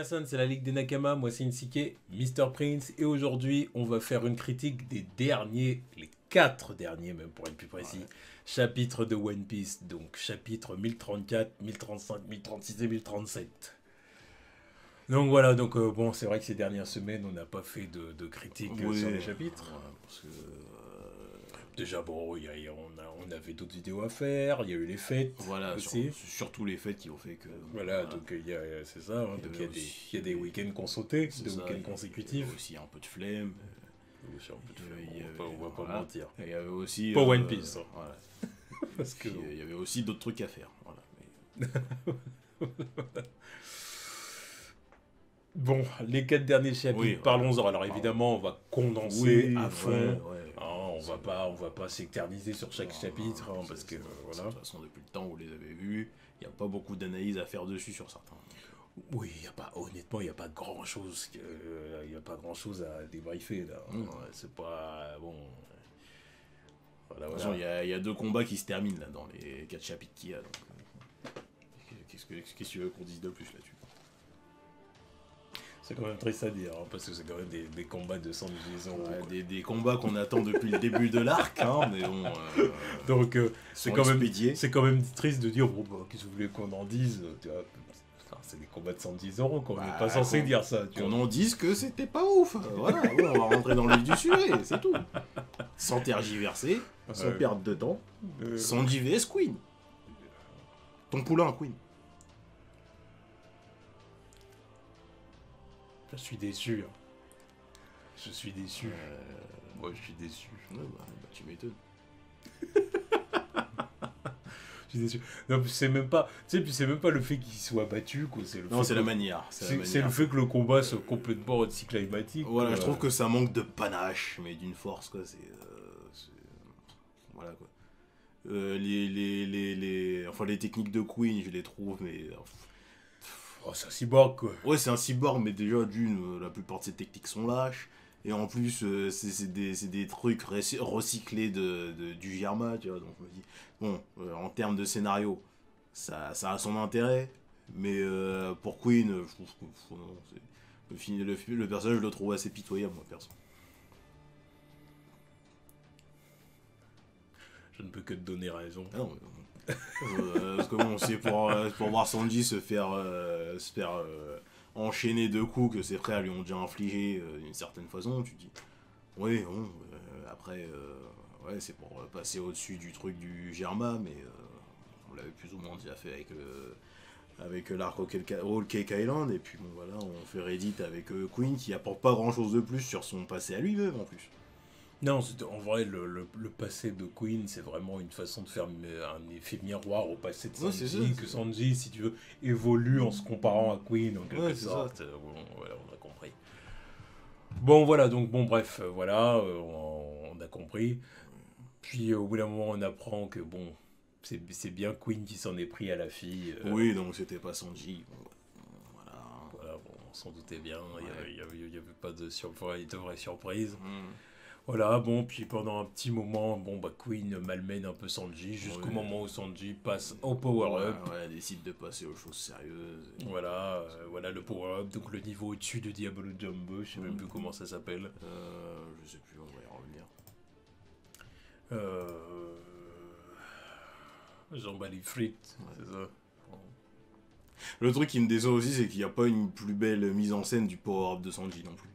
personnes, c'est la Ligue des Nakama, moi c'est Insike, Mr. Prince, et aujourd'hui on va faire une critique des derniers, les 4 derniers même pour être plus précis, chapitres de One Piece, donc chapitres 1034, 1035, 1036 et 1037. Donc voilà, donc bon, c'est vrai que ces dernières semaines on n'a pas fait de critique sur les chapitres. Parce que, déjà bon, on avait d'autres vidéos à faire, il y a eu les fêtes voilà, aussi. surtout les fêtes qui ont fait que... Voilà, donc c'est ça, hein, donc il y a des week-ends qu'on sautait, des week-ends consécutifs. Il y avait aussi un peu de flemme. On va pas mentir. Et il y avait aussi... Pas One Piece. Hein. Voilà. Parce que... il y avait aussi d'autres trucs à faire. Voilà. Bon, les 4 derniers chapitres, parlons-en. Alors évidemment, on va condenser à fond. On va pas s'éterniser sur chaque chapitre, parce que voilà. De toute façon, depuis le temps où vous les avez vus, il n'y a pas beaucoup d'analyse à faire dessus sur certains. Oui, honnêtement, il n'y a pas grand chose à débriefer là. C'est pas bon. Voilà, de toute façon, il y a 2 combats qui se terminent là dans les 4 chapitres qu'il y a. Qu'est-ce que tu veux qu'on dise de plus là-dessus? C'est quand même triste à dire, hein, parce que c'est quand même des combats de 110 euros. Des combats qu'on attend depuis le début de l'arc, hein, mais bon... Donc c'est quand même triste de dire, bon, bah, qu'est-ce que vous voulez qu'on en dise, tu vois, c'est des combats de 110 euros, qu'on n'est pas censé dire ça. Qu'on en dise que c'était pas ouf. Voilà, on va rentrer dans le vif du sujet, c'est tout. Sans tergiverser, sans perdre de temps, sans JVS Queen. Ton poulain, Queen. Je suis déçu. Hein. Je suis déçu. Moi, je suis déçu. Ouais, tu m'étonnes. Je suis déçu. Non, c'est même pas. Tu sais, puis c'est même pas le fait qu'il soit battu, quoi. C'est la manière. C'est le fait que le combat soit complètement anticlimatique. Voilà, je trouve que ça manque de panache, mais d'une force, quoi. Voilà, quoi. Les techniques de Queen, je les trouve, mais. Oh, c'est un cyborg, quoi. Ouais, c'est un cyborg, mais déjà, la plupart de ses techniques sont lâches. Et en plus, c'est des trucs recyclés du Germa, tu vois. Donc je me dis, bon, en termes de scénario, ça a son intérêt. Mais pour Queen, je trouve que le personnage, je le trouve assez pitoyable, moi, perso. Je ne peux que te donner raison. Ah non, parce que bon, c'est pour voir Sanji se faire enchaîner 2 coups que ses frères lui ont déjà infligé d'une certaine façon, tu te dis, oui, bon, après, c'est pour passer au-dessus du truc du Germa, mais on l'avait plus ou moins déjà fait avec l'arc Whole Cake Island, et puis bon, voilà, on fait Reddit avec Queen qui apporte pas grand-chose de plus sur son passé à lui-même, en plus. Non, en vrai, le passé de Queen, c'est vraiment une façon de faire un effet miroir au passé de Sanji, que Sanji, si tu veux, évolue en se comparant à Queen, en quelque sorte. Voilà, on a compris. Bon, voilà, donc, bon, bref, voilà, on a compris. Puis, au bout d'un moment, on apprend que, bon, c'est bien Queen qui s'en est pris à la fille. Oui, donc c'était pas Sanji. Voilà, bon, on s'en doutait bien, il y avait pas de vraie surprise. Voilà, bon, puis pendant un petit moment, bon, bah, Queen malmène un peu Sanji, jusqu'au moment où Sanji passe au power-up. Ouais, décide de passer aux choses sérieuses. Voilà, voilà le power-up, donc le niveau au-dessus de Diablo Jumbo, je sais même plus comment ça s'appelle. Je sais plus, on va y revenir. Jean-Bali frites, c'est ça. Le truc qui me déçoit aussi, c'est qu'il n'y a pas une plus belle mise en scène du power-up de Sanji non plus.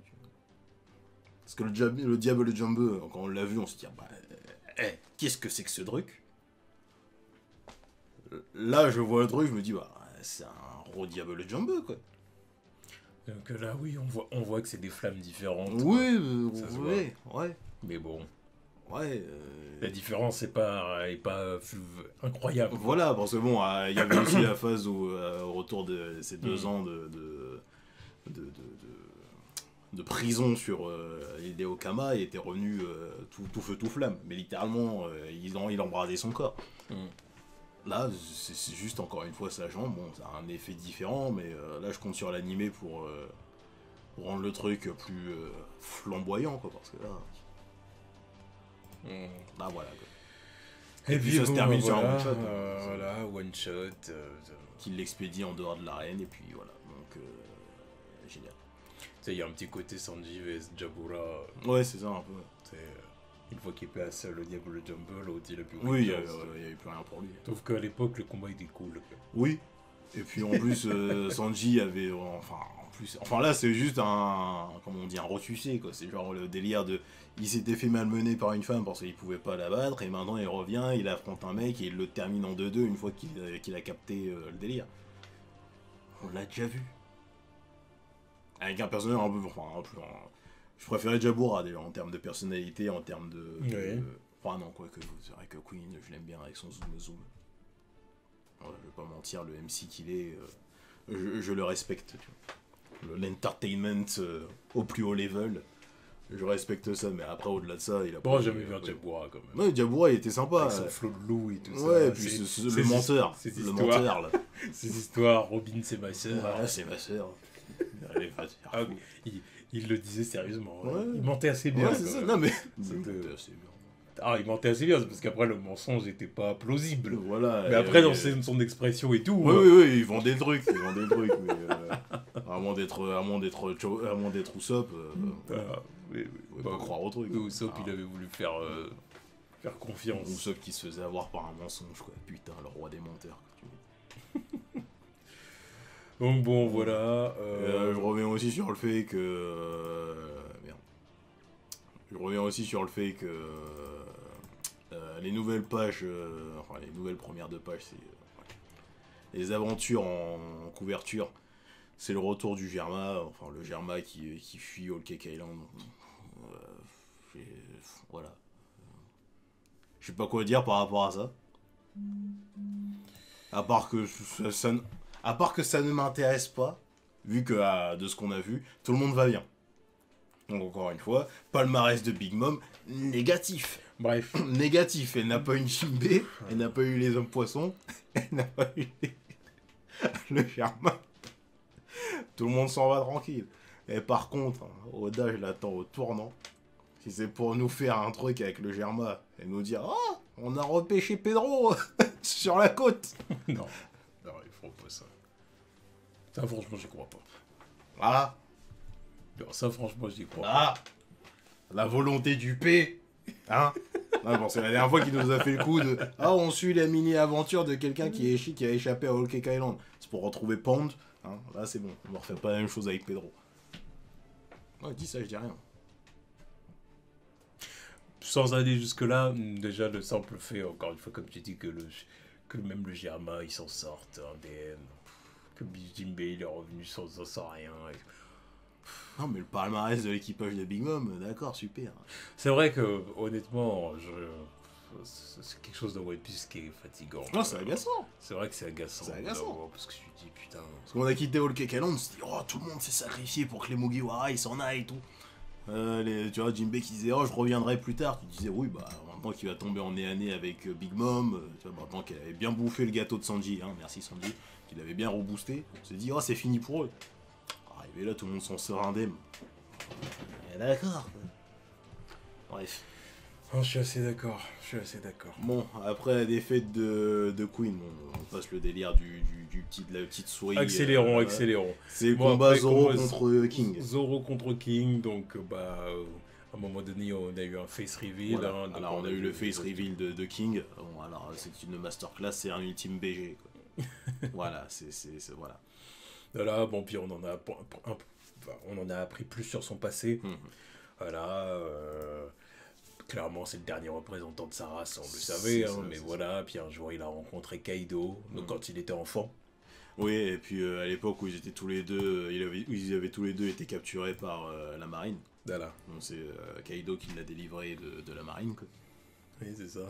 Parce que le Diable Jumbo, quand on l'a vu, on se dit, qu'est-ce que c'est que ce truc? Là, je vois le truc, je me dis, c'est un gros Diable Jumbo, quoi. Donc là, oui, on voit que c'est des flammes différentes. Oui, ouais. Mais bon. Ouais. La différence n'est pas incroyable. Voilà, parce que bon, il y avait aussi la phase où, au retour de ces 2 ans de prison sur Hideo Kama, il était revenu tout feu tout flamme, mais littéralement il embrasait son corps. Là c'est juste encore une fois sa jambe, bon ça a un effet différent, mais là je compte sur l'animé pour rendre le truc plus flamboyant, quoi, parce que là voilà, quoi. Et puis ça se termine sur un one-shot. Voilà, one-shot. Qu'il l'expédie en dehors de l'arène, et puis voilà. Donc génial. Tu sais, il y a un petit côté Sanji vs Jabura. Ouais, c'est ça, un peu. Une fois qu'il passe le Diable Jumble, l'autre il a plus oui, il n'y avait plus rien pour lui. Sauf qu'à l'époque, le combat était cool. Oui. Et puis en plus, Sanji avait. Enfin là, c'est juste un. Comment on dit, un ressucé, quoi. C'est genre le délire de. Il s'était fait malmener par une femme parce qu'il pouvait pas la battre, et maintenant il revient, il affronte un mec et il le termine en 2-2 une fois qu'il a capté le délire. On l'a déjà vu. Avec un personnage un peu. Je préférais Jabura déjà en termes de personnalité, en termes de. Enfin non, quoique, c'est vrai que Queen, je l'aime bien avec son zoom. Ouais, je vais pas mentir, le MC qu'il est, je le respecte. L'entertainment au plus haut level, je respecte ça, mais après au-delà de ça, il a pas. Bon, j'aimais bien Jabura quand même. Ouais, Jabura il était sympa. Avec son flow de loup et tout ça. Ouais, et puis le menteur. Le menteur là. Ces histoires, Robin c'est ma soeur. Voilà, c'est ma soeur. Il le disait sérieusement. Ouais. Il mentait assez bien. Ouais, c'est ça. Non, mais. C'était assez bien. Ah, il mentait assez bien, parce qu'après le mensonge n'était pas plausible. Voilà. Mais après, dans son expression et tout. Oui, ils vendent des trucs. Mais à moins d'être Usopp, oui. pas croire au truc. Usopp, il avait voulu faire confiance. Usopp qui se faisait avoir par un mensonge, quoi. Putain, le roi des menteurs. Donc bon, voilà. Je reviens aussi sur le fait que... Je reviens aussi sur le fait que... les nouvelles pages... enfin, les nouvelles premières de pages, c'est... les aventures en couverture. C'est le retour du Germa. Enfin, le Germa qui fuit Whole Cake Island. Voilà. Je sais pas quoi dire par rapport à ça. À part que ça ne m'intéresse pas, vu que de ce qu'on a vu, tout le monde va bien. Donc encore une fois, palmarès de Big Mom, négatif. Bref. Négatif. Elle n'a pas eu Jinbei, elle n'a pas eu les hommes poissons, elle n'a pas eu le Germain. Tout le monde s'en va tranquille. Et par contre, Oda, je l'attends au tournant. Si c'est pour nous faire un truc avec le Germain et nous dire « Oh, on a repêché Pedro sur la côte !» Non, ils feront pas ça. Ça, franchement, j'y crois pas. Ah. Non, ça, franchement, j'y crois pas. La volonté du P. Hein. Non, bon, c'est la dernière fois qu'il nous a fait le coup de « Ah, on suit la mini-aventure de quelqu'un qui a échappé à Whole Cake Island. » C'est pour retrouver Pond. Hein. Là, c'est bon. On ne refait pas la même chose avec Pedro. Ouais, je dis ça, je dis rien. Sans aller jusque-là, déjà le simple fait, encore une fois, comme tu dis, que même le Germain, il s'en sorte indemne, que Jinbei, il est revenu sans rien. Non, mais le palmarès de l'équipage de Big Mom, d'accord, super. C'est vrai que, honnêtement, c'est quelque chose dans One Piece qui est fatigant. Non, c'est agaçant. C'est vrai que c'est agaçant. C'est agaçant. Parce que tu te dis, putain... Parce qu'on a quitté Whole Cake Island, on se dit, oh, tout le monde s'est sacrifié pour que les Mugiwara, ils s'en aillent et tout. Tu vois, Jinbei qui disait, oh, je reviendrai plus tard. Tu disais, oui, bah, maintenant qu'il va tomber en nez à nez avec Big Mom, tu vois, maintenant qu'il avait bien bouffé le gâteau de Sanji, hein, merci Sanji, qu'il avait bien reboosté, on s'est dit, oh, c'est fini pour eux. Arrivé là, tout le monde s'en sort indemne. D'accord. Bref. Oh, je suis assez d'accord. Bon, après la défaite de Queen, on passe le délire de la petite souris. Accélérons. C'est le combat Zoro contre King. Zoro contre King, donc à un moment donné, on a eu un face reveal. Voilà. Alors, on a eu le face reveal de King. Bon, alors, c'est une masterclass, c'est un ultime BG. Quoi. Voilà, voilà. Voilà, bon, puis on en a appris plus sur son passé. Voilà. Clairement, c'est le dernier représentant de sa race, on le savait, mais voilà. Puis un jour, il a rencontré Kaido, donc quand il était enfant. Oui, et puis à l'époque où ils étaient tous les deux, ils avaient tous les deux été capturés par la marine. Voilà. Donc c'est Kaido qui l'a délivré de la marine, quoi. Oui, c'est ça.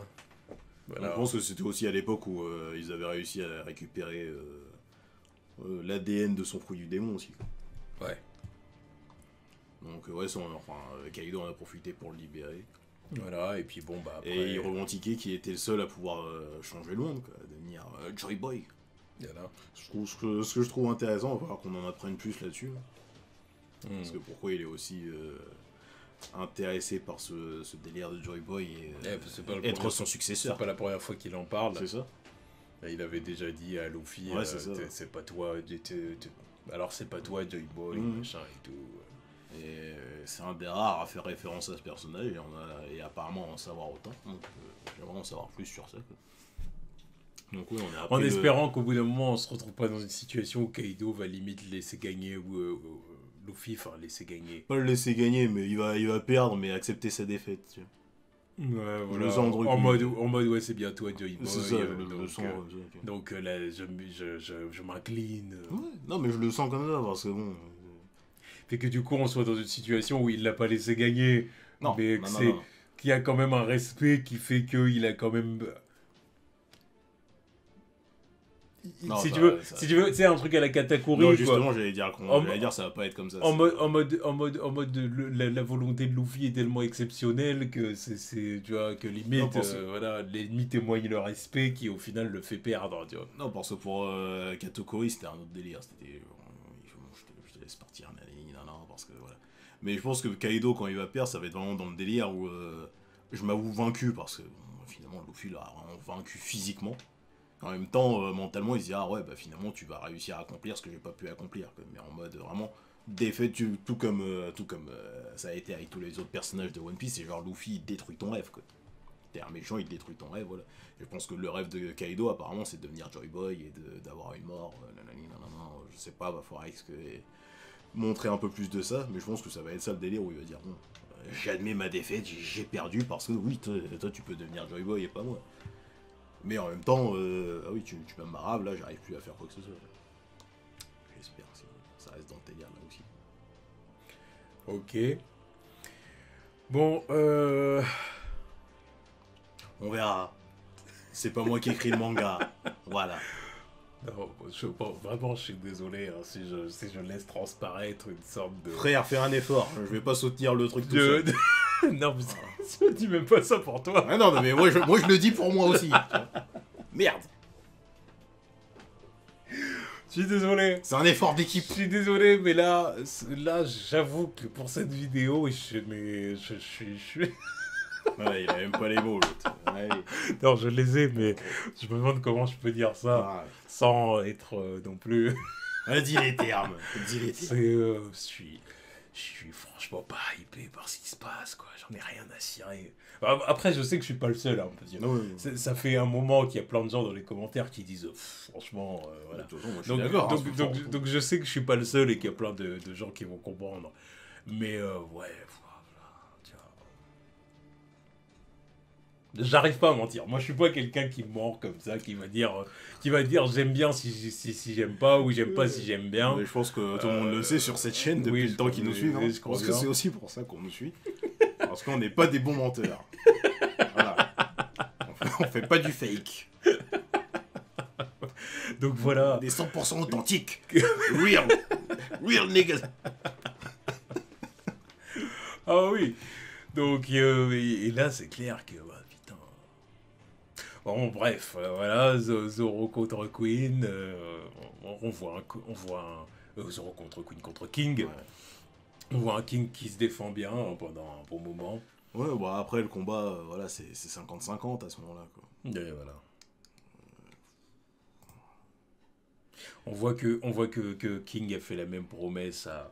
Voilà. Je pense que c'était aussi à l'époque où ils avaient réussi à récupérer l'ADN de son fruit du démon aussi, quoi. Ouais. Donc ouais, Kaido en a profité pour le libérer. Voilà, et puis bon, bah après... Et il revendiquait qu'il était le seul à pouvoir changer le monde, quoi, devenir Joy Boy. Voilà. Ce que je trouve intéressant, il va falloir qu'on en apprenne plus là-dessus. Parce que pourquoi il est aussi intéressé par ce délire de Joy Boy et être son successeur. C'est pas la première fois qu'il en parle. C'est ça. Il avait déjà dit à Luffy, c'est pas toi, Alors c'est pas toi, Joy Boy, machin et tout. Et c'est un des rares à faire référence à ce personnage et apparemment en savoir autant. Donc j'aimerais en savoir plus sur ça. Quoi. Donc oui, on a en espérant qu'au bout d'un moment on se retrouve pas dans une situation où Kaido va limite laisser gagner ou Luffy, enfin laisser gagner. Pas le laisser gagner, mais il va perdre, mais accepter sa défaite. Tu vois. Ouais, voilà. En mode ouais, c'est bien toi, Joy Boy. C'est ça, je le sens. Donc là, je m'incline. Ouais, non, mais je le sens comme ça, parce que bon. Fait que du coup, on soit dans une situation où il l'a pas laissé gagner, non, mais qu'il y a quand même un respect qui fait qu'il a quand même. Non, si tu veux, c'est un truc à la Katakuri. Non, justement, j'allais dire ça va pas être comme ça. En mode la volonté de Luffy est tellement exceptionnelle que c'est tu vois, que limite, voilà, l'ennemi témoigne le respect qui au final le fait perdre, tu vois. Non, parce que pour Katakuri, c'était un autre délire. C'était, je te laisse partir, parce que voilà. Mais je pense que Kaido, quand il va perdre, ça va être vraiment dans le délire où je m'avoue vaincu, parce que finalement, Luffy l'a vraiment vaincu physiquement. En même temps, mentalement, il se dit ah ouais, bah finalement tu vas réussir à accomplir ce que j'ai pas pu accomplir. Quoi. Mais en mode vraiment défaite, tout comme ça a été avec tous les autres personnages de One Piece, c'est genre Luffy il détruit ton rêve. T'es un méchant, il détruit ton rêve, voilà. Et je pense que le rêve de Kaido apparemment c'est de devenir Joy Boy et d'avoir une mort. Je sais pas, va falloir montrer un peu plus de ça, mais je pense que ça va être ça le délire où il va dire bon, j'admets ma défaite, j'ai perdu parce que oui, toi tu peux devenir Joy Boy et pas moi. Mais en même temps, ah oui, tu m'embarraves, là, j'arrive plus à faire quoi que ce soit. J'espère que ça reste dans tes délire là aussi. Ok. Bon, on verra. C'est pas moi qui écris le manga. Voilà. Non, vraiment, je suis désolé hein, si je laisse transparaître une sorte de... Frère, fais un effort. Je vais pas soutenir le truc tout seul. Non, mais je dis même pas ça pour toi. Ah non, mais moi je le dis pour moi aussi. Merde. Je suis désolé. C'est un effort d'équipe. Je suis désolé, mais là j'avoue que pour cette vidéo, je suis... Ouais, il a même pas les mots, l'autre. Ouais. Non, je les ai, mais je me demande comment je peux dire ça sans être non plus... Dis les termes. Je suis franchement pas hypé par ce qui se passe, quoi. J'en ai rien à cirer. Après, je sais que je suis pas le seul, hein, on peut dire. Ça fait un moment qu'il y a plein de gens dans les commentaires qui disent franchement, voilà. Donc je sais que je suis pas le seul et qu'il y a plein de gens qui vont comprendre. Mais ouais, j'arrive pas à mentir. Moi, je suis pas quelqu'un qui ment comme ça, qui va dire j'aime bien si j'aime pas ou j'aime pas si j'aime bien. Mais je pense que tout le monde le sait sur cette chaîne depuis le temps qu'ils nous suivent. Je pense que c'est aussi pour ça qu'on nous suit. Parce qu'on n'est pas des bons menteurs. Voilà. On fait pas du fake. Donc voilà. Des 100% authentiques. Real niggas. Ah oui. Donc, et là, c'est clair que... putain. Bon, bref, voilà, Zoro contre Queen. On voit Zoro contre Queen contre King. Ouais. On voit un King qui se défend bien pendant un bon moment. Ouais, bon, après, le combat, voilà, c'est 50-50 à ce moment-là, quoi. Et voilà. On voit que King a fait la même promesse a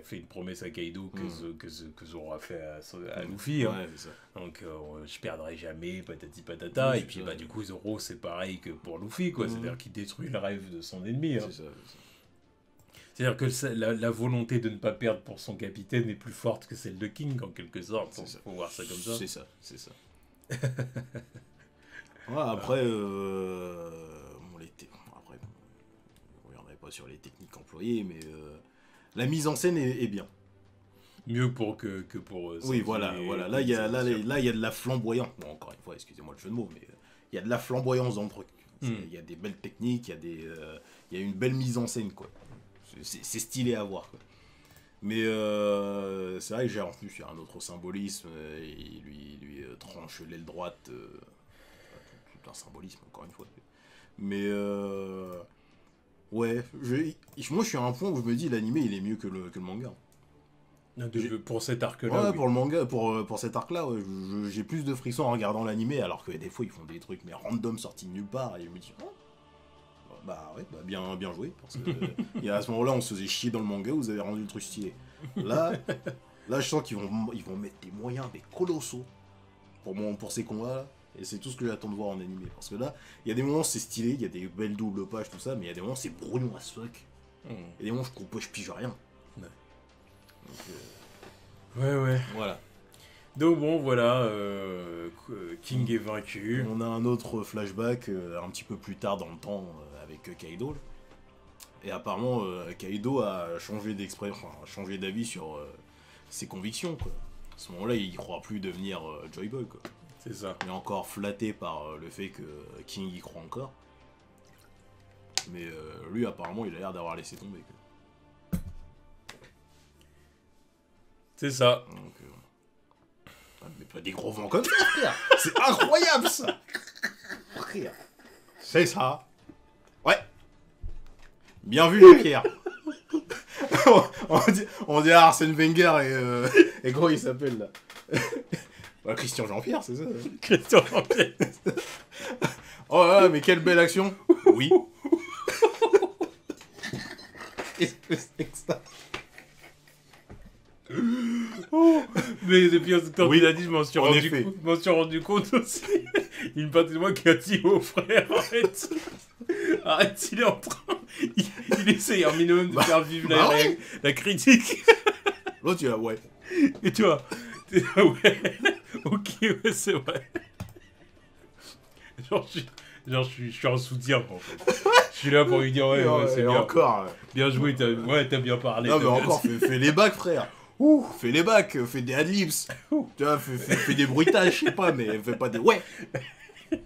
fait une promesse à Kaido que Zoro a fait à Luffy. Hein. Ouais, c'est ça. Donc, je perdrai jamais, patati patata. Et puis, du coup, Zoro, c'est pareil que pour Luffy, quoi. C'est-à-dire qu'il détruit le rêve de son ennemi. Hein. C'est ça. C'est-à-dire que la volonté de ne pas perdre pour son capitaine est plus forte que celle de King, en quelque sorte. Il faut voir ça comme ça. C'est ça. Ouais, après, après, on reviendrait pas sur les techniques employées, mais la mise en scène est bien. Mieux que pour... oui, voilà. Là, il y a de la flamboyance. Bon, encore une fois, excusez-moi le jeu de mots, mais il y a de la flamboyance dans le truc. Il y a des belles techniques, il y a une belle mise en scène, quoi. C'est stylé à voir, quoi. Mais c'est vrai que en plus, il y a un autre symbolisme. Il lui tranche l'aile droite. Tout un symbolisme, encore une fois. Mais ouais, moi je suis à un point où je me dis l'animé il est mieux que le manga. Pour cet arc-là. Ouais, oui. Pour le manga, pour cet arc-là, ouais, j'ai plus de frissons en regardant l'animé, alors que des fois ils font des trucs mais random sortis de nulle part, et je me dis, Bah ouais, bah bien joué, parce que à ce moment-là, on se faisait chier dans le manga, vous avez rendu le truc stylé. Là, je sens qu'ils vont mettre des moyens, des colossaux, pour ces combats-là, et c'est tout ce que j'attends de voir en animé, parce que là, il y a des moments c'est stylé, il y a des belles doubles pages, tout ça, mais il y a des moments c'est brouillon as fuck. Il y a des moments je pige rien. Ouais. Donc, ouais. Voilà. Donc bon, voilà, King est vaincu. On a un autre flashback un petit peu plus tard dans le temps avec Kaido. Et apparemment, Kaido a changé changé d'avis sur ses convictions, quoi. À ce moment-là, il croit plus devenir Joy Boy, quoi. C'est ça. Il est encore flatté par le fait que King y croit encore. Mais lui, apparemment, il a l'air d'avoir laissé tomber, quoi. C'est ça. Donc, mais pas des gros vents comme ça, frère. C'est incroyable, ça. Frère. C'est ça. Ouais. Bien vu, Pierre. on dit Arsène Wenger et comment il s'appelle, là. Bah, Christian Jean-Pierre, c'est ça. Christian Jean-Pierre. Oh là là, mais quelle belle action. Oui. Qu'est-ce que c'est que ça? Mais depuis quand oui, il a dit, je m'en suis rendu compte aussi. Il y a une partie de moi qui a dit au frère, arrête, il est en train. Il essaye un minimum de faire vivre la critique. L'autre, il a ouais. Et tu vois, ouais, ok, ouais, c'est vrai. Je suis en soutien, en fait. Je suis là pour lui dire, ouais, c'est bien. Encore. Bien joué, t'as bien parlé. Non, mais encore, fais les bacs, frère. Fais les bacs, fais des adlibs. Tu vois, fais des bruitages, je sais pas, mais fais pas des ouais. Tu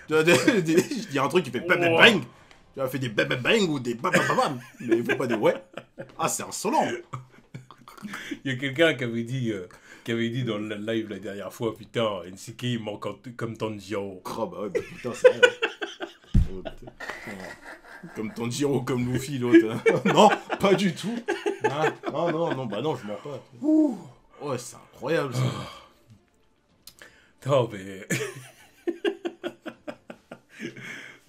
vois, je dis un truc qui fait bang bang bang. Tu vois, fais des bang bang bang ou des bam bam bam. Mais fais pas des ouais. Ah, c'est insolent. Il y a quelqu'un qui avait dit dans le live la dernière fois, putain, NCK il manque comme Tanjiro. Oh, bah ouais, bah putain, c'est vrai. Comme Tanjiro, comme Luffy, l'autre. Non, pas du tout. Ah, non, bah non, je mens pas. Ouais, c'est incroyable, ça. Non, mais...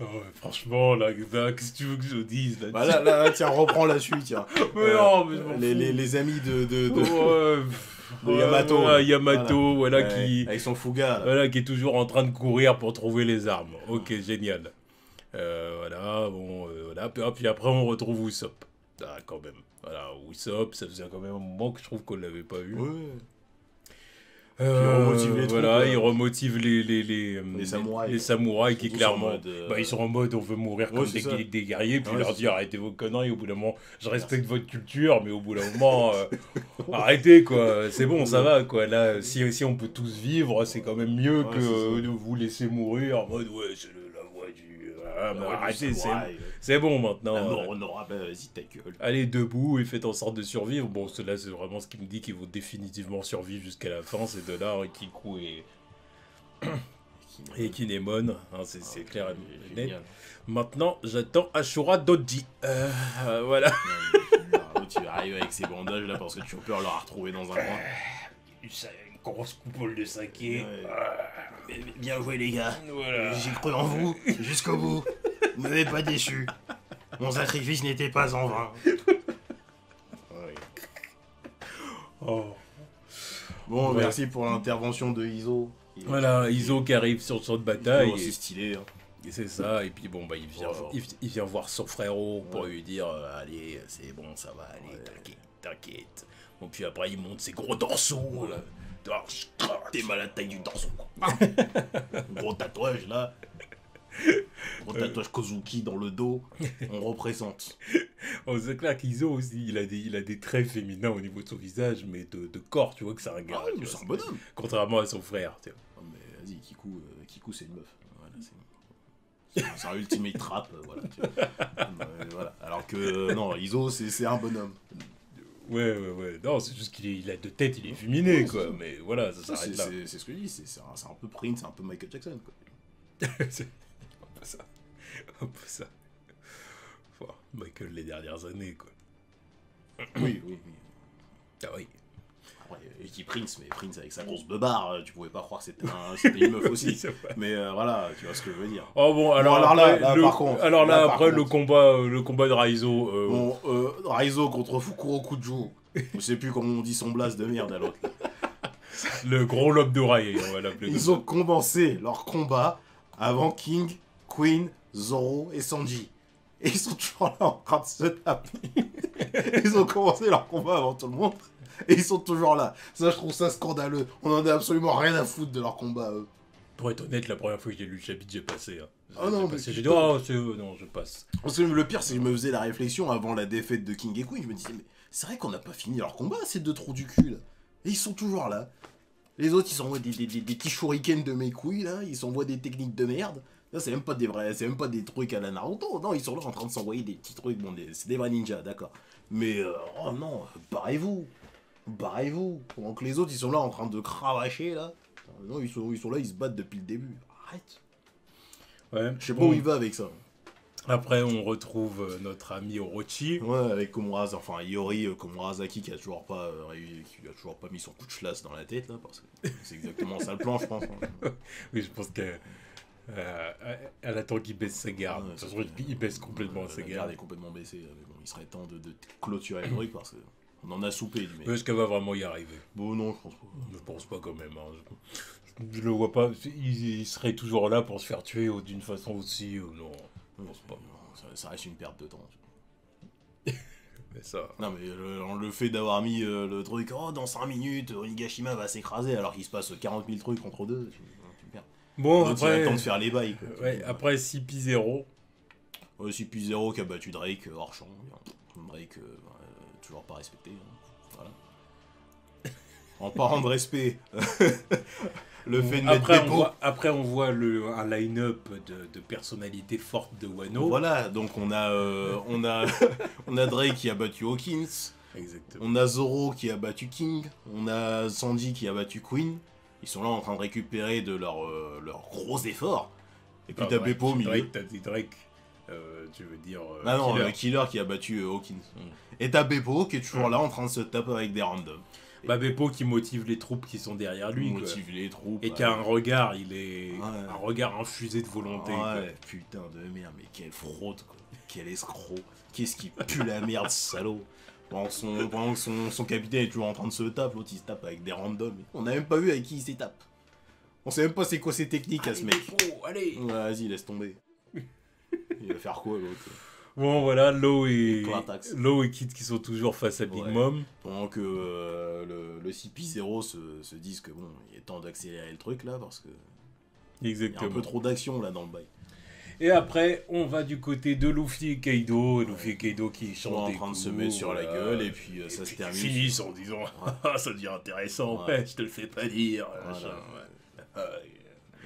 Oh, franchement, là, qu'est-ce que tu veux que je dise là, bah là, tiens, reprends la suite, tiens. Mais non, mais je m'en fous. Les amis de Yamato. Yamato, voilà, qui... Avec son Fuga. Là. Voilà, qui est toujours en train de courir pour trouver les armes. Ok, génial. Voilà, bon, voilà. Puis après, on retrouve Usopp. Ah, quand même. Voilà, Usopp, ça faisait quand même un moment que je trouve qu'on l'avait pas vu. Ouais. Il remotive les troupes, voilà, il remotive les samouraïs qui clairement ils sont en mode on veut mourir comme des guerriers, puis leur dire arrêtez vos conneries, au bout d'un moment je respecte votre culture, mais au bout d'un moment arrêtez quoi, c'est bon, ça va quoi, là si on peut tous vivre c'est quand même mieux que de vous laisser mourir en mode ouais c'est la voie du arrêtez, c'est bon maintenant. Non, vas-y ta gueule. Allez debout et faites en sorte de survivre. Bon, cela c'est vraiment ce qui me dit qu'il faut définitivement survivre jusqu'à la fin. C'est de là Kiku et Kinemon. Hein, c'est clair et net. Maintenant, j'attends Ashura Doji. Voilà. Tu vas arriver avec ses bandages là parce que Chopper l'aura retrouvé dans un coin. Une grosse coupole de saké. Bien joué les gars. Voilà. J'ai cru en vous jusqu'au bout. Vous m'avez pas déçu. Mon sacrifice n'était pas en vain. Oh. Bon, merci pour l'intervention de Izo. Voilà, Izo qui arrive sur le champ de bataille. C'est stylé. Hein. Et c'est ça, et puis bon, bah, il vient voir son frérot pour lui dire allez, c'est bon, ça va, allez, t'inquiète. Bon, puis après, il monte ses gros dorsaux. Là. T'es mal à la taille du dorso. Gros tatouage là. Gros tatouage Kozuki dans le dos, on représente. Oh, c'est clair qu'Izo aussi, il a des traits féminins au niveau de son visage, mais de corps, tu vois que c'est un gars. C'est un bonhomme. Contrairement à son frère, tu vois. Oh, mais vas-y, Kiku c'est une meuf. Voilà, c'est un ultimate trap, voilà. Tu vois. Voilà. Alors que non, Izo c'est un bonhomme. Ouais. Non, c'est juste qu'il a de tête, il est féminé, quoi. Mais voilà, ça s'arrête là. C'est ce que je dis, c'est un peu Prince, un peu Michael Jackson, quoi. un peu ça. Enfin, Michael les dernières années, quoi. Oui. Ah oui. après, je dis Prince, mais Prince avec sa grosse beubare, tu pouvais pas croire que c'était une meuf aussi. Mais voilà, tu vois ce que je veux dire. Oh bon, alors, bon, après, par contre. Alors là, après, le combat de Raizo. Bon, Raizo contre Fukuro Kujo. Je sais plus comment on dit son blast de merde à l'autre. Le gros lobe d'oreille, on va l'appeler. Ils ont commencé leur combat avant King, Queen, Zoro et Sanji. Et ils sont toujours là en train de se taper. Ils ont commencé leur combat avant tout le monde. Et ils sont toujours là. Ça, je trouve ça scandaleux. On en a absolument rien à foutre de leur combat, eux. Pour être honnête, la première fois que j'ai lu le chapitre, j'ai passé. Hein. Ah non, mais j'ai dit, oh, c'est eux, non, je passe. Parce que le pire, c'est que je me faisais la réflexion avant la défaite de King et Queen. Je me disais, mais c'est vrai qu'on n'a pas fini leur combat, ces deux trous du cul, là. Et ils sont toujours là. Les autres, ils s'envoient des petits shurikens de mes couilles, là. Ils s'envoient des techniques de merde. Là, c'est même pas des vrais, c'est même pas des trucs à la Naruto. Non, ils sont là en train de s'envoyer des petits trucs. Bon, c'est des vrais ninjas, d'accord. Mais, oh non, barrez-vous. Barrez-vous. Pendant que les autres, ils sont là en train de cravacher, là. Non, ils sont là, ils se battent depuis le début. Arrête. Ouais. Je sais pas où il va avec ça. Après, on retrouve notre ami Orochi. Ouais, avec Komurasaki, enfin Iori Komurasaki qui a toujours pas mis son coup de chlasse dans la tête, là, parce que c'est exactement ça le plan, je pense. Hein. Oui, je pense qu'elle attend qu'il baisse ses gardes. De toute façon, il baisse complètement ses gardes. La garde est complètement baissée. Mais bon, il serait temps de clôturer le truc parce qu'on en a soupé du mec. Est-ce qu'elle va vraiment y arriver? Bon, non, je pense pas. Je pense pas quand même. Hein. Je le vois pas. Il serait toujours là pour se faire tuer d'une façon aussi. Non, je pense pas. Ça reste une perte de temps. Mais ça... Non, mais le fait d'avoir mis le truc, oh, dans 5 minutes, Onigashima va s'écraser alors qu'il se passe 40 000 trucs entre deux. Tu perds. Bon, donc, après. Il a le temps de faire les bails. Quoi. Ouais, après CP0. Ouais, CP0 qui a battu Drake hors champ. Drake, toujours pas respecté. Hein. Voilà. En parlant de respect, le fait de mettre après, on voit un line-up de personnalités fortes de Wano. Voilà, donc on a Drake qui a battu Hawkins. Exactement. On a Zoro qui a battu King. On a Sanji qui a battu Queen. Ils sont là en train de récupérer de leurs gros efforts. Et puis t'as Beppo au milieu. T'as dit Drake. Tu veux dire. Ah non, le Killer qui a battu Hawkins. Et t'as Beppo qui est toujours là en train de se taper avec des randoms. Beppo qui motive les troupes qui sont derrière lui. Motive les troupes. Et qui a un regard, un regard infusé de volonté. Ouais, putain de merde, mais quelle fraude, quoi. Quel escroc. Qu'est-ce qui pue la merde, salaud. Pendant que son capitaine est toujours en train de se taper, l'autre il se tape avec des randoms. On n'a même pas vu avec qui il s'est tape. On sait même pas c'est quoi ses techniques à ce mec. Allez. Ouais, vas-y, laisse tomber. Il va faire quoi l'autre? Bon voilà, Law et Kid qui sont toujours face à Big Mom. Pendant que le CP0 se disent que bon, il est temps d'accélérer le truc là parce que exactement. Il y a un peu trop d'action là dans le bail. Et après, on va du côté de Luffy et Kaido. Luffy et Kaido qui sont en train de se mettre sur la gueule et puis ça se termine. Finissent en disant ça devient intéressant, ouais, je te le fais pas dire. Voilà.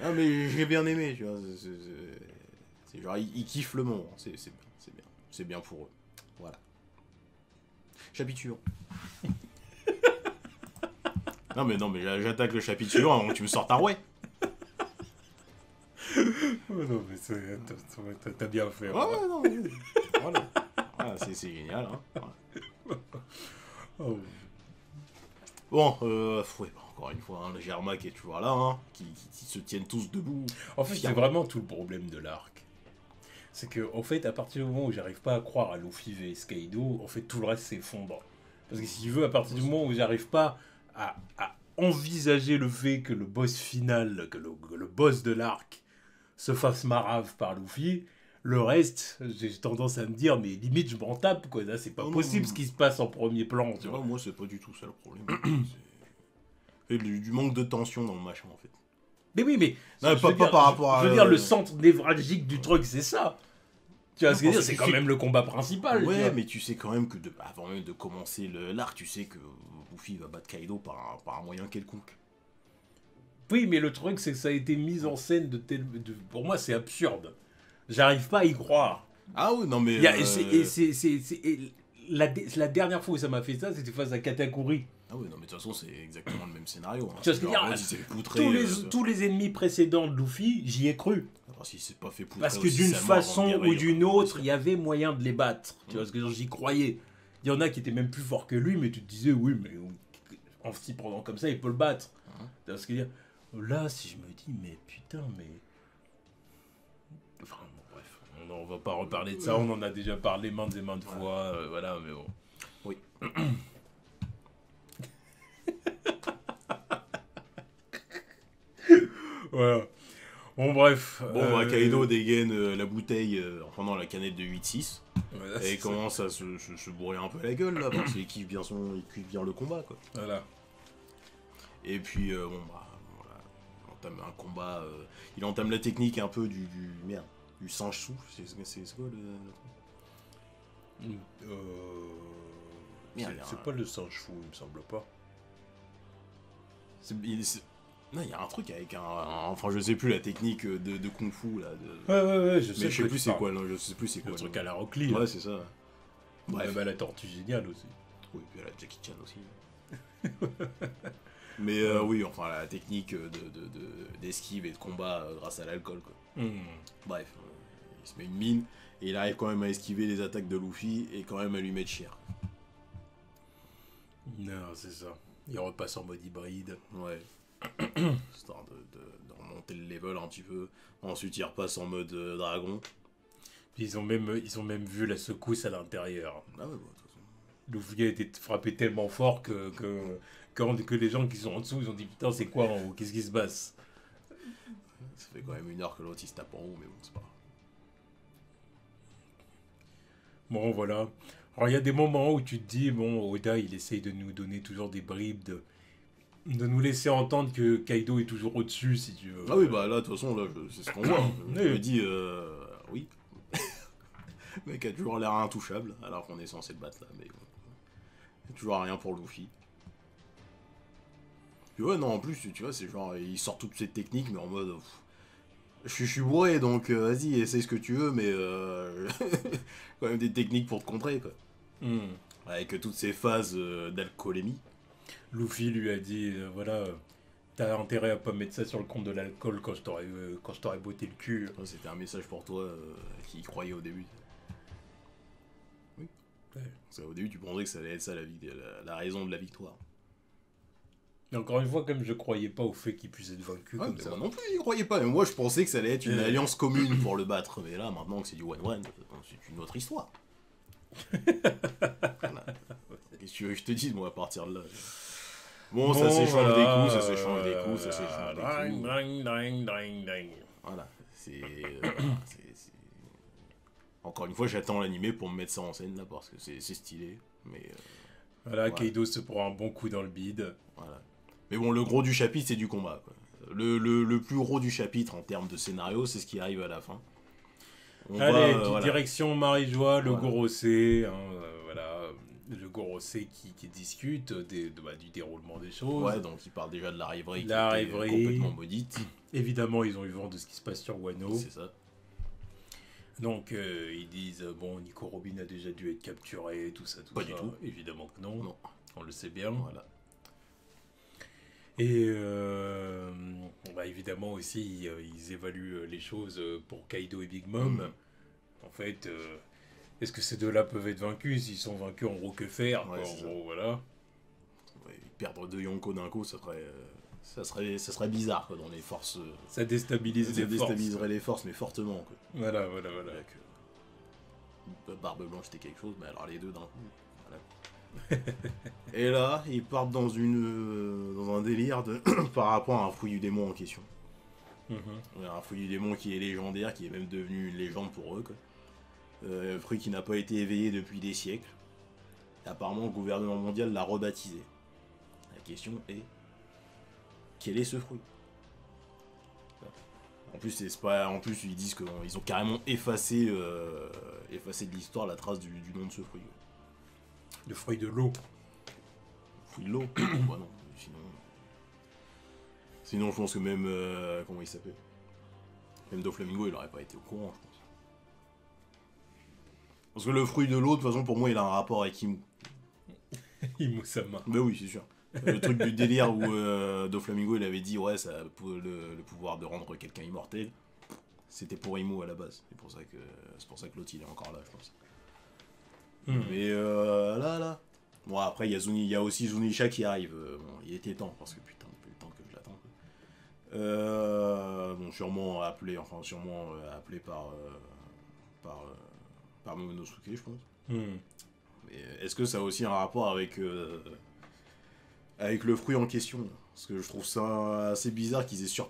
Ah mais j'ai bien aimé, tu vois. C'est genre ils kiffent le moment, c'est bien. C'est bien pour eux. Voilà. Chapitre suivant. non mais j'attaque le chapitre suivant avant que tu me sortes un ouais. Non mais t'as bien fait. Ouais, non, voilà. C'est génial. Hein. Ouais. Oh. Bon, encore une fois, le Germa qui est toujours là, hein, qui se tiennent tous debout. En fait, c'est vraiment tout le problème de l'arc. C'est que, en fait, à partir du moment où j'arrive pas à croire à Luffy vs Kaido, en fait, tout le reste s'effondre. Parce que si tu veux, à partir du moment où j'arrive pas à envisager le fait que le boss final, que le boss de l'arc se fasse marave par Luffy, le reste, j'ai tendance à me dire, mais limite, je m'en tape, quoi. Là, c'est pas possible ce qui se passe en premier plan, tu vois. Moi, c'est pas du tout ça le problème. c'est du manque de tension dans le machin, en fait. Mais oui, mais... Non, pas par rapport à... Je veux dire, le centre névralgique du truc, c'est ça. Tu vois ce que je veux dire, c'est quand même le combat principal. Ouais, mais tu sais quand même que avant même de commencer l'arc, tu sais que Luffy va battre Kaido par un moyen quelconque. Oui, mais le truc, c'est que ça a été mis en scène pour moi, c'est absurde. J'arrive pas à y croire. Ah oui, non mais... La dernière fois où ça m'a fait ça, c'était face à Katakuri. Ah oui, non mais de toute façon, c'est exactement le même scénario. Hein. Tu vois ce que je veux dire, tous les ennemis précédents de Luffy, j'y ai cru. Alors, si c'est pas fait poutrer parce que d'une façon ou d'une autre, il y avait moyen de les battre. Tu vois ce que j'y croyais. Il y en a qui étaient même plus forts que lui, mais tu te disais, oui, mais en s'y prenant comme ça, il peut le battre. Parce que là, si je me dis, mais putain, mais... Enfin, bon, bref, on va pas reparler de ça, on en a déjà parlé maintes et maintes fois, voilà, mais bon. Oui. Voilà. Bon, bref. Bon, Kaido dégaine la bouteille en prenant la canette de 8-6. Voilà, et commence à se bourrer un peu la gueule, là, parce qu'il kiffe bien le combat, quoi. Voilà. Et puis, voilà, il entame un combat, il entame la technique un peu du singe sou, c'est quoi le truc? C'est pas le singe fou, il me semble pas. Non, il y a un truc avec enfin, je sais plus la technique de Kung Fu, là. Ouais, je sais. Mais je sais plus c'est quoi, non, je sais plus c'est quoi. Le truc à la Rock Lee. Ouais, c'est ça. Bref. La tortue géniale aussi. Oui, puis à la Jackie Chan aussi. Mais oui, enfin, la technique d'esquive et de combat grâce à l'alcool, quoi. Bref, il se met une mine, et il arrive quand même à esquiver les attaques de Luffy, et quand même à lui mettre cher. Non, c'est ça. Il repasse en mode hybride. Ouais. Histoire de remonter le level un petit peu. Ensuite, il repasse en mode dragon. Puis ils ont même vu la secousse à l'intérieur. Ah ouais, de toute façon. Luffy a été frappé tellement fort que les gens qui sont en dessous, ils ont dit putain, c'est quoi en haut? Qu'est-ce qui se passe? Ça fait quand même 1 heure que l'autre il se tape en haut, mais bon, c'est pas grave. Bon, voilà. Alors, il y a des moments où tu te dis, bon, Oda, il essaye de nous donner toujours des bribes, de nous laisser entendre que Kaido est toujours au-dessus, si tu veux. Ah oui, bah là, de toute façon, là, c'est ce qu'on voit. Je me dis, oui. Le mec a toujours l'air intouchable, alors qu'on est censé le battre là, mais bon. Il n'y a toujours rien pour Luffy. Puis ouais, non, en plus, tu vois, c'est genre, il sort toutes ses techniques, mais en mode... Je suis bourré, donc vas-y, essaye ce que tu veux, mais quand même des techniques pour te contrer, quoi. Avec toutes ces phases d'alcoolémie. Luffy lui a dit, voilà, t'as intérêt à pas mettre ça sur le compte de l'alcool quand je t'aurais botté le cul. Ouais, c'était un message pour toi qui y croyait au début. Oui. Ouais. Parce qu'au début, tu pensais que ça allait être ça la raison de la victoire. Mais encore une fois, comme je croyais pas au fait qu'il puisse être vaincu comme ça. Moi non plus, j'y croyais pas. Mais moi, je pensais que ça allait être une alliance commune pour le battre. Mais là, maintenant que c'est du one-one, c'est une autre histoire. Voilà. Qu'est-ce que tu veux que je te dise, moi, à partir de là? Bon, ça s'échange des coups, ça s'échange des coups, ça s'échange des coups. Voilà, Encore une fois, j'attends l'animé pour me mettre ça en scène, là, parce que c'est stylé. Mais voilà, Kaido se prend un bon coup dans le bide. Voilà. Mais bon, le gros du chapitre, c'est du combat, quoi. Le plus gros du chapitre, en termes de scénario, c'est ce qui arrive à la fin. Direction Marie-Joie, le Gorosei, voilà, le Gorosei qui discute du déroulement des choses. Ouais, donc il parle déjà de la rêverie qui était complètement maudite. Évidemment, ils ont eu vent de ce qui se passe sur Wano. C'est ça. Donc, ils disent, bon, Nico Robin a déjà dû être capturé, tout ça. Pas du tout. Évidemment que non. On le sait bien. Voilà. Et évidemment aussi, ils évaluent les choses pour Kaido et Big Mom. En fait, est-ce que ces deux-là peuvent être vaincus? S'ils sont vaincus, en gros, que faire? Ouais, en gros, voilà. Ouais, perdre 2 Yonko d'un coup, ça serait bizarre, quoi, dans les forces. Ça déstabiliserait les forces, mais fortement, quoi. Voilà. Barbe Blanche, c'était quelque chose, mais alors les deux d'un coup. Voilà. Et là, ils partent dans un délire par rapport à un fouillis du démon en question. Un fouillis du démon qui est légendaire, qui est même devenu une légende pour eux, quoi. Fruit qui n'a pas été éveillé depuis des siècles. Et apparemment, le gouvernement mondial l'a rebaptisé. La question est, quel est ce fruit? En plus, ils disent qu'ils ont carrément effacé de l'histoire la trace du nom de ce fruit. Le fruit de l'eau. Fruit de l'eau. Bah non, sinon je pense que même comment il s'appelle, même Doflamingo, il aurait pas été au courant, je pense. Parce que le fruit de l'eau, de toute façon, pour moi, il a un rapport avec Imu. Imu-sama. Bah oui, c'est sûr. Le truc du délire où Doflamingo, il avait dit ouais, ça a le pouvoir de rendre quelqu'un immortel. C'était pour Imu à la base. C'est pour ça que l'autre il est encore là, je pense. Mais là, Bon, après, il y a aussi Zunisha qui arrive. Bon, il était temps, parce que putain, depuis le temps que je l'attends. Bon, sûrement appelé par Momonosuke, je pense. Mais est-ce que ça a aussi un rapport avec le fruit en question? Parce que je trouve ça assez bizarre qu'ils aient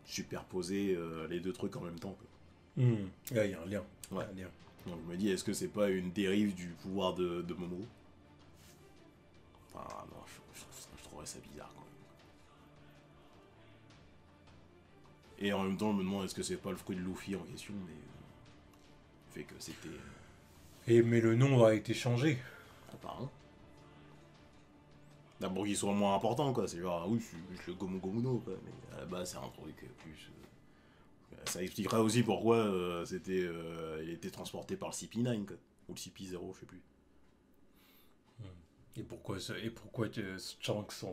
superposé les deux trucs en même temps. Il y a un lien. Ouais. Un lien. Donc je me dis, est-ce que c'est pas une dérive du pouvoir de Momo? Enfin, non, je trouverais ça bizarre quand même. Et en même temps, je me demande, est-ce que c'est pas le fruit de Luffy en question, mais fait que c'était... Mais le nom a été changé. Apparemment. D'abord qu'il soit moins important, quoi. C'est genre, oui, je suis le Gomu Gomu no, quoi. Mais à la base, c'est un truc plus... Ça expliquera aussi pourquoi il était transporté par le CP9, quoi. Ou le CP0, je sais plus. Et pourquoi Shanks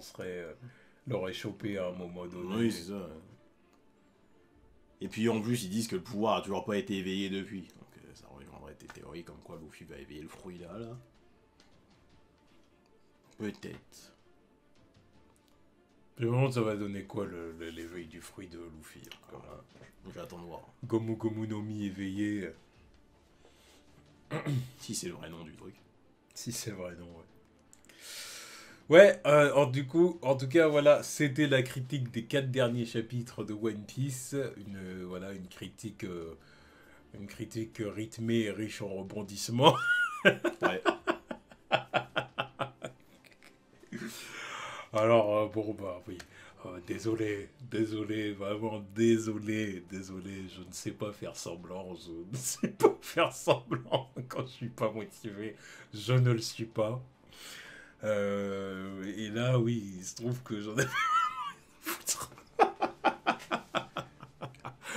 l'aurait chopé à un moment donné? Oui, c'est ça. Et puis en plus, ils disent que le pouvoir a toujours pas été éveillé depuis. Donc ça rejoindrait tes théories comme quoi Luffy va éveiller le fruit là. Peut-être. Je me demande ça va donner quoi l'éveil du fruit de Luffy. J'attends de voir. Gomu Gomu no Mi éveillé. Si c'est le vrai nom du truc. Si c'est le vrai nom, ouais. Ouais, en tout cas, voilà, c'était la critique des 4 derniers chapitres de One Piece. Une critique rythmée et riche en rebondissements. Ouais. Alors, bon, bah oui. Désolé, vraiment désolé, je ne sais pas faire semblant, quand je suis pas motivé, je ne le suis pas. Et là, oui, il se trouve que j'en ai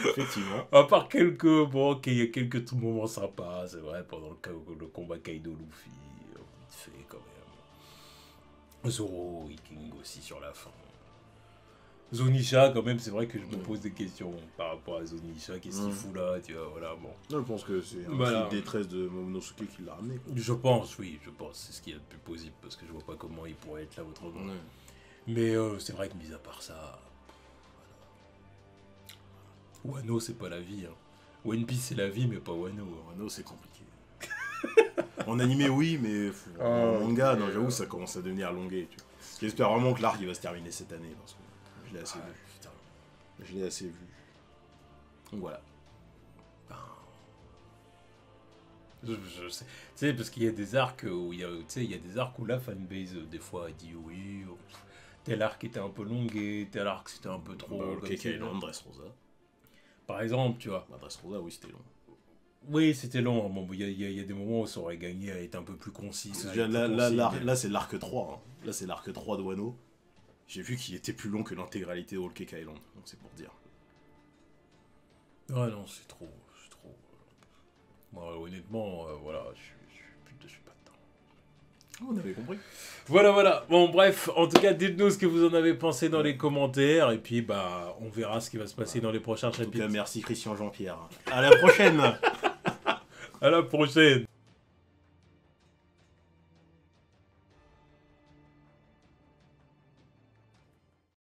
Effectivement. À part il y a quelques moments sympas, c'est vrai, pendant le combat Kaido-Luffy, vite fait quand même. Zoro, King aussi sur la fin. Zonisha, quand même, c'est vrai que je me pose des questions par rapport à Zonisha, qu'est-ce qu'il fout là, tu vois, voilà, bon. Non, je pense que c'est une détresse de Momonosuke qui l'a ramené, quoi. Je pense, c'est ce qu'il y a de plus possible, parce que je vois pas comment il pourrait être là autrement. Mais c'est vrai que, mis à part ça, voilà. Wano, c'est pas la vie, hein. One Piece, c'est la vie, mais pas Wano. Wano, c'est compliqué. En animé, oui, mais en manga, non, j'avoue, ça commence à devenir longué, tu vois. J'espère vraiment que l'arc, il va se terminer cette année, parce que je l'ai assez vu. Putain. Je l'ai assez vu. Donc voilà. Je sais. Tu sais, parce qu'il y a des arcs où il y a des arcs où la fanbase, des fois, dit oui, tel arc était un peu longué, tel arc c'était un peu trop. Ok, Island, Dressrosa. Par exemple, tu vois. Dressrosa, oui, c'était long. Oui, c'était long. Bon, il y a des moments où ça aurait gagné à être un peu plus concis. Là, c'est l'arc 3. Hein. Là, c'est l'arc 3 de Wano. J'ai vu qu'il était plus long que l'intégralité de Whole Cake Island. Donc, c'est pour dire. Ah non, c'est trop. Moi, honnêtement, voilà, je suis pas dedans. On avait compris. Voilà. Bon, bref, en tout cas, dites-nous ce que vous en avez pensé dans les commentaires. Et puis, bah, on verra ce qui va se passer dans les prochains chapitres. En tout cas, merci Christian Jean-Pierre. À la prochaine. À la prochaine.